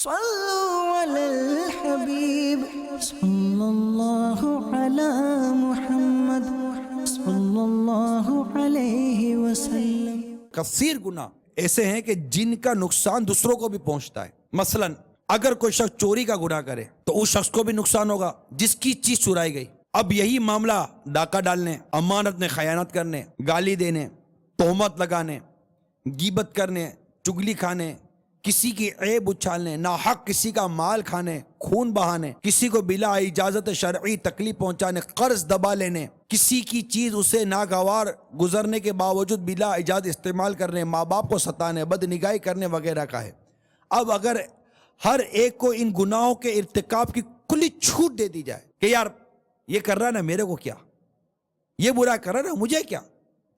صلوا على الحبيب صلى الله على محمد صلى الله عليه وسلم۔ کثیر گناہ ایسے ہیں کہ جن کا نقصان دوسروں کو بھی پہنچتا ہے۔ مثلا اگر کوئی شخص چوری کا گناہ کرے تو اس شخص کو بھی نقصان ہوگا جس کی چیز چرائی گئی۔ اب یہی معاملہ ڈاکہ ڈالنے، امانت میں خیانت کرنے، گالی دینے، تہمت لگانے، غیبت کرنے، چگلی کھانے، کسی کی عیب اچھالنے، ناحق کسی کا مال کھانے، خون بہانے، کسی کو بلا اجازت شرعی تکلیف پہنچانے، قرض دبا لینے، کسی کی چیز اسے ناگوار گزرنے کے باوجود بلا اجازت استعمال کرنے، ماں باپ کو ستانے، بد نگاہی کرنے وغیرہ کا ہے۔ اب اگر ہر ایک کو ان گناہوں کے ارتکاب کی کلی چھوٹ دے دی جائے کہ یار یہ کر رہا ہے نا، میرے کو کیا، یہ برا کر رہا ہے نا، مجھے کیا،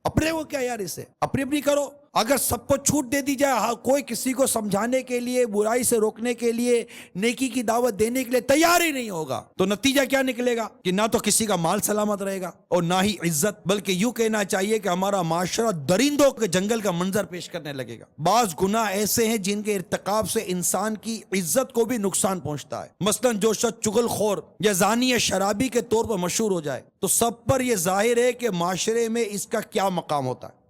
اپنے کو کیا، یار اسے اپنی کرو۔ اگر سب کو چھوٹ دے دی جائے، ہاں کوئی کسی کو سمجھانے کے لیے، برائی سے روکنے کے لیے، نیکی کی دعوت دینے کے لیے تیار ہی نہیں ہوگا، تو نتیجہ کیا نکلے گا کہ نہ تو کسی کا مال سلامت رہے گا اور نہ ہی عزت، بلکہ یوں کہنا چاہیے کہ ہمارا معاشرہ درندوں کے جنگل کا منظر پیش کرنے لگے گا۔ بعض گناہ ایسے ہیں جن کے ارتکاب سے انسان کی عزت کو بھی نقصان پہنچتا ہے۔ مثلا جو شخص چغل خور یا زانی یا شرابی کے طور پر مشہور ہو جائے تو سب پر یہ ظاہر ہے کہ معاشرے میں اس کا کیا مقام ہوتا ہے۔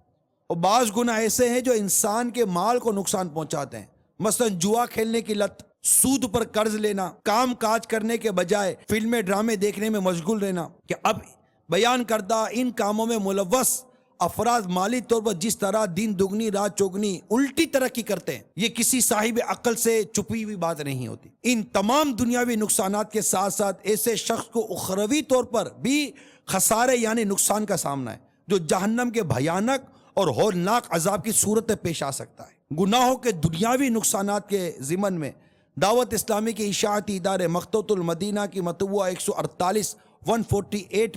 اور بعض گناہ ایسے ہیں جو انسان کے مال کو نقصان پہنچاتے ہیں۔ مثلا جوا کھیلنے کی لت، سود پر قرض لینا، کام کاج کرنے کے بجائے فلمیں ڈرامے دیکھنے میں مشغول رہنا۔ کہ اب بیان کردہ ان کاموں میں ملوث افراد مالی طور پر جس طرح دن دگنی رات چوگنی الٹی ترقی کرتے ہیں، یہ کسی صاحب عقل سے چھپی ہوئی بات نہیں ہوتی۔ ان تمام دنیاوی نقصانات کے ساتھ ساتھ ایسے شخص کو اخروی طور پر بھی خسارے یعنی نقصان کا سامنا ہے، جو جہنم کے بھیانک اور ہولناک عذاب کی صورت پیش آ سکتا ہے۔ گناہوں کے دنیاوی نقصانات کے ضمن میں دعوت اسلامی کے اشاعتی ادارے مکتبۃ المدینہ کی مطبوعہ 148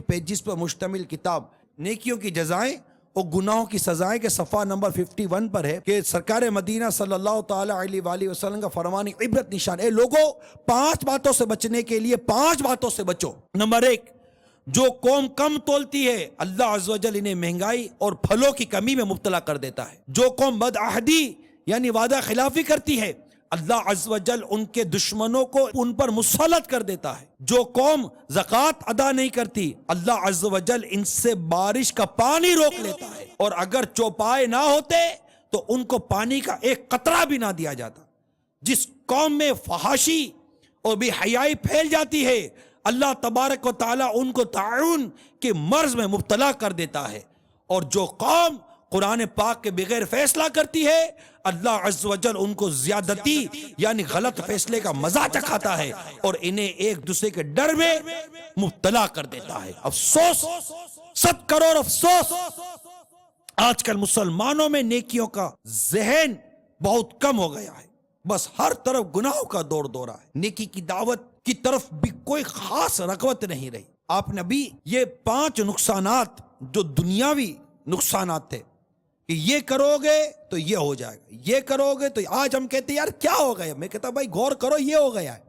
پیجز پر مشتمل کتاب نیکیوں کی جزائیں اور گناہوں کی سزائیں کے صفحہ نمبر 51 پر ہے کہ سرکار مدینہ صلی اللہ تعالی علیہ وآلہ وسلم کا فرمان عبرت نشان، اے لوگوں 5 باتوں سے بچنے کے لیے 5 باتوں سے بچو۔ نمبر 1، جو قوم کم تولتی ہے اللہ عز و جل انہیں مہنگائی اور پھلوں کی کمی میں مبتلا کر دیتا ہے۔ جو قوم بدعہدی یعنی وعدہ خلافی کرتی ہے اللہ عز و جل ان کے دشمنوں کو ان پر مسلط کر دیتا ہے۔ جو قوم زکوٰۃ ادا نہیں کرتی اللہ عز و جل ان سے بارش کا پانی روک لیتا ہے، اور اگر چوپائے نہ ہوتے تو ان کو پانی کا ایک قطرہ بھی نہ دیا جاتا۔ جس قوم میں فحاشی اور بے حیائی پھیل جاتی ہے اللہ تبارک و تعالیٰ ان کو طاعون کے مرض میں مبتلا کر دیتا ہے، اور جو قوم قرآن پاک کے بغیر فیصلہ کرتی ہے اللہ عز و جل ان کو زیادتی یعنی غلط فیصلے کا مزہ چکھاتا ہے اور انہیں ایک دوسرے کے ڈر میں مبتلا کر دیتا ہے۔ افسوس، 100 کروڑ افسوس، آج کل مسلمانوں میں نیکیوں کا ذہن بہت کم ہو گیا ہے، بس ہر طرف گناہوں کا دور دورہ ہے، نیکی کی دعوت کی طرف بھی کوئی خاص رغبت نہیں رہی۔ آپ نے بھی یہ 5 نقصانات جو دنیاوی نقصانات تھے کہ یہ کرو گے تو یہ ہو جائے گا، یہ کرو گے تو آج ہم کہتے ہیں یار کیا ہو گیا، میں کہتا بھائی غور کرو یہ ہو گیا ہے۔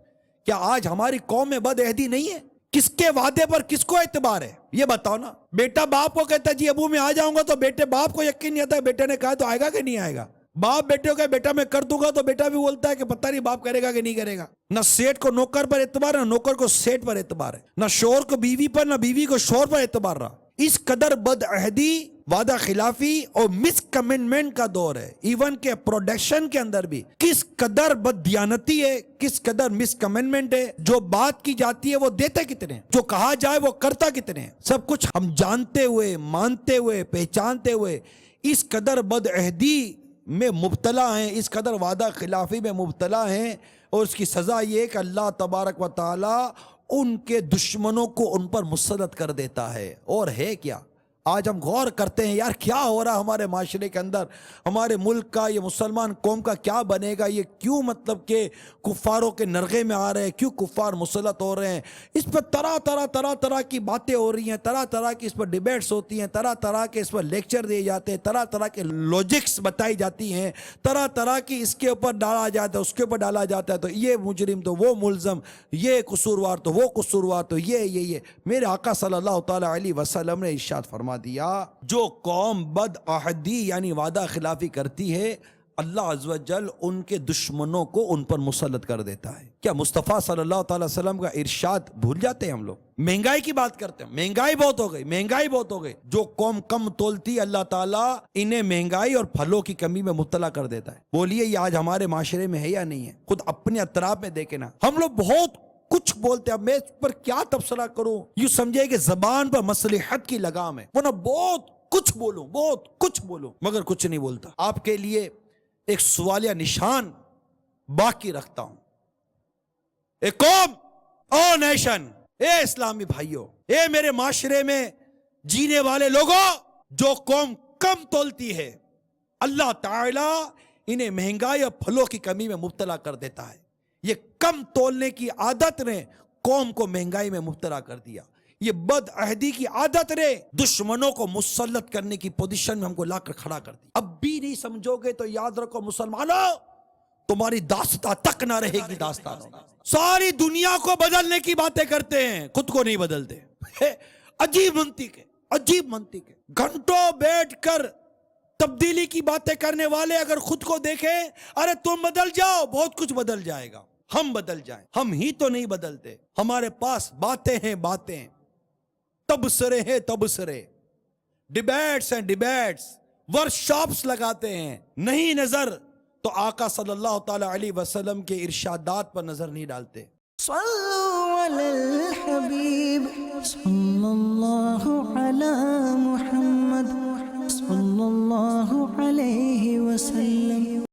کیا آج ہماری قوم میں بد عہدی نہیں ہے؟ کس کے وعدے پر کس کو اعتبار ہے یہ بتاؤ نا۔ بیٹا باپ کو کہتا ہے جی ابو میں آ جاؤں گا، تو بیٹے باپ کو یقین نہیں آتا ہے بیٹے نے کہا تو آئے گا کہ نہیں آئے گا۔ باپ بیٹے کو کہے بیٹا میں کر دوں گا تو بیٹا بھی بولتا ہے کہ پتہ نہیں باپ کرے گا کہ نہیں کرے گا۔ نہ سیٹ کو نوکر پر اعتبار ہے، نہ نوکر کو سیٹ پر اعتبار ہے، نہ شوہر کو بیوی پر، نہ بیوی کو شوہر پر اعتبار رہا۔ اس قدر بد عہدی، وعدہ خلافی اور مس کمٹمنٹ کا دور ہے۔ ایون کے پروڈکشن کے اندر بھی کس قدر بد دیانتی ہے، کس قدر مس کمٹمنٹ ہے۔ جو بات کی جاتی ہے وہ دیتے کتنے ہیں، جو کہا جائے وہ کرتا کتنے ہیں۔ سب کچھ ہم جانتے ہوئے، مانتے ہوئے، پہچانتے ہوئے اس قدر بد عہدی میں مبتلا ہیں، اس قدر وعدہ خلافی میں مبتلا ہیں، اور اس کی سزا یہ ہے کہ اللہ تبارک و تعالی ان کے دشمنوں کو ان پر مسلط کر دیتا ہے۔ اور ہے کیا، آج ہم غور کرتے ہیں یار کیا ہو رہا ہمارے معاشرے کے اندر، ہمارے ملک کا، یہ مسلمان قوم کا کیا بنے گا، یہ کیوں مطلب کہ کفاروں کے نرغے میں آ رہے ہیں، کیوں کفار مسلط ہو رہے ہیں۔ اس پر طرح طرح کی باتیں ہو رہی ہیں، طرح طرح کی اس پر ڈیبیٹس ہوتی ہیں، طرح طرح کے اس پر لیکچر دیے جاتے ہیں، طرح طرح کے لاجکس بتائی جاتی ہیں، طرح طرح کی اس کے اوپر ڈالا جاتا ہے، اس کے اوپر ڈالا جاتا ہے، تو یہ مجرم تو وہ ملزم، یہ قصوروار تو وہ قصوروار، تو یہ میرے آقا صلی اللہ تعالی علیہ وسلم نے ارشاد فرما دیا، جو قوم بد عہدی یعنی وعدہ خلافی کرتی ہے اللہ عز و جل ان کے دشمنوں کو ان پر مسلط کر دیتا ہے۔ کیا مصطفیٰ صلی اللہ تعالی وسلم کا ارشاد بھول جاتے ہیں ہم لوگ؟ مہنگائی کی بات کرتے ہیں، مہنگائی بہت ہو گئی، مہنگائی بہت ہو گئی۔ جو قوم کم تولتی اللہ تعالیٰ انہیں مہنگائی اور پھلوں کی کمی میں مبتلا کر دیتا ہے۔ بولیے یہ آج ہمارے معاشرے میں ہے یا نہیں ہے؟ خود اپنے اطراف میں دیکھیں نا، ہم لوگ بہت کچھ بولتے ہیں۔ اب میں اس پر کیا تبصرہ کروں؟ یوں سمجھے کہ زبان پر مصلحت کی لگام ہے، وہ نا بہت کچھ بولوں، بہت کچھ بولوں مگر کچھ نہیں بولتا۔ آپ کے لیے ایک سوالیہ نشان باقی رکھتا ہوں۔ اے قوم، او نیشن، اے اسلامی بھائیوں، اے میرے معاشرے میں جینے والے لوگوں، جو قوم کم تولتی ہے اللہ تعالیٰ انہیں مہنگائی اور پھلوں کی کمی میں مبتلا کر دیتا ہے۔ یہ کم تولنے کی عادت نے قوم کو مہنگائی میں مبتلا کر دیا۔ یہ بد عہدی کی عادت نے دشمنوں کو مسلط کرنے کی پوزیشن میں ہم کو لا کر کھڑا کر دیا۔ اب بھی نہیں سمجھو گے تو یاد رکھو مسلمانوں، تمہاری داستان تک نہ رہے گی داستانوں۔ ساری دنیا کو بدلنے کی باتیں کرتے ہیں، خود کو نہیں بدلتے۔ عجیب منطق ہے، عجیب منطق ہے۔ گھنٹوں بیٹھ کر تبدیلی کی باتیں کرنے والے اگر خود کو دیکھیں، ارے تم بدل جاؤ، بہت کچھ بدل جائے گا۔ ہم بدل جائیں، ہم ہی تو نہیں بدلتے۔ ہمارے پاس باتیں ہیں، باتیں، تبصرے ہیں، تبصرے، ڈیبیٹس ہیں، ڈیبیٹس، ورکشاپس لگاتے ہیں۔ نہیں نظر تو آقا صلی اللہ تعالی علیہ وسلم کے ارشادات پر نظر نہیں ڈالتے۔ صلوا علی الحبیب صلی اللہ علی محمد صلی اللہ علیہ وسلم۔